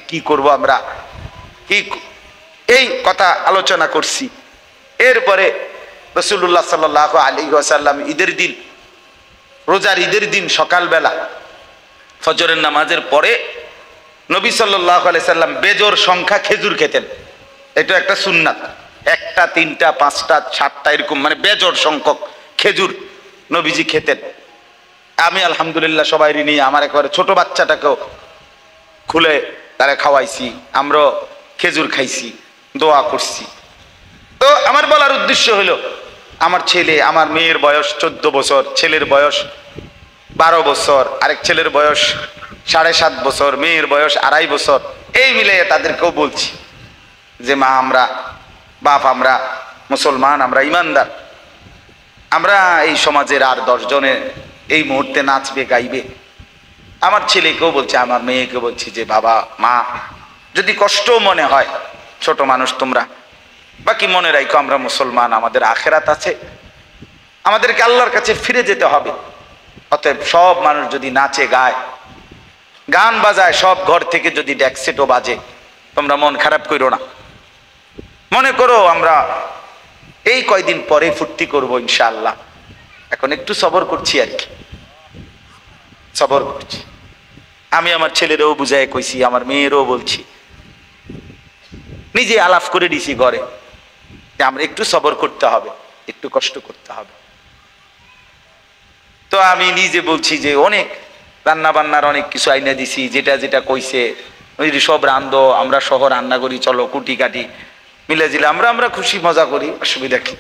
কি করব আমরা, কি এই কথা আলোচনা করছি। এরপরে রাসূলুল্লাহ সাল্লাল্লাহু আলাইহি ওয়াসাল্লাম ঈদের দিন, রোজার ঈদের দিন সকালবেলা ফজরের নামাজের পরে নবী সাল্লাল্লাহু আলাইহি সাল্লাম বেজোড় সংখ্যা খেজুর খেতেন। এটা একটা সুন্নাত, 1টা 3টা 5টা 7টা এরকম মানে বেজোড় সংখ্যক খেজুর নবীজি খেতেন। আমি আলহামদুলিল্লাহ সবাই নিয়ে আমার একেবারে ছোট বাচ্চাটাকেও খুলে তারা খাওয়াইছি, আমরাও খেজুর খাইছি, দোয়া করছি। তো আমার বলার উদ্দেশ্য হলো, আমার ছেলে, আমার মেয়ের বয়স 14 বছর, ছেলের বয়স 12 বছর, আরেক ছেলের বয়স 7.5 বছর, মেয়ের বয়স 2.5 বছর। এই মিলে তাদেরকেও বলছি যে মা, আমরা বাপ, আমরা মুসলমান, আমরা ইমানদার, আমরা এই সমাজের আর 10 জনে এই মুহূর্তে নাচবে গাইবে। আমার ছেলেকেও বলছি, আমার মেয়েকে বলছি যে বাবা মা, যদি কষ্ট মনে হয়, ছোট মানুষ তোমরা, বাকি মনে রাখো আমরা মুসলমান, আমাদের আখেরাত আছে, আমাদেরকে আল্লাহর কাছে ফিরে যেতে হবে। অতএব সব মানুষ যদি নাচে গায়, গান বাজায়, সব ঘর থেকে যদি ডেকসেটও বাজে, তোমরা মন খারাপ করো না, মনে করো আমরা এই কয়দিন পরে ফুর্তি করবো ইনশাআল্লাহ। এখন একটু সবর করছি আর কি, সবর করছি। আমি আমার ছেলেরও বুঝায় কইছি, আমার মেয়েরও বলছি, নিজে আলাপ করে দিছি ঘরে যে আমরা একটু সবর করতে হবে, একটু কষ্ট করতে হবে। তো আমি নিজে বলছি যে অনেক রান্না বান্নার অনেক কিছু আইনা দিছি, যেটা যেটা কইছে ওই সব রান্ধো, আমরা সহ রান্না করি, চলো কুটি কাটি মিলে জিলে আমরা খুশি মজা করি, অসুবিধা কি।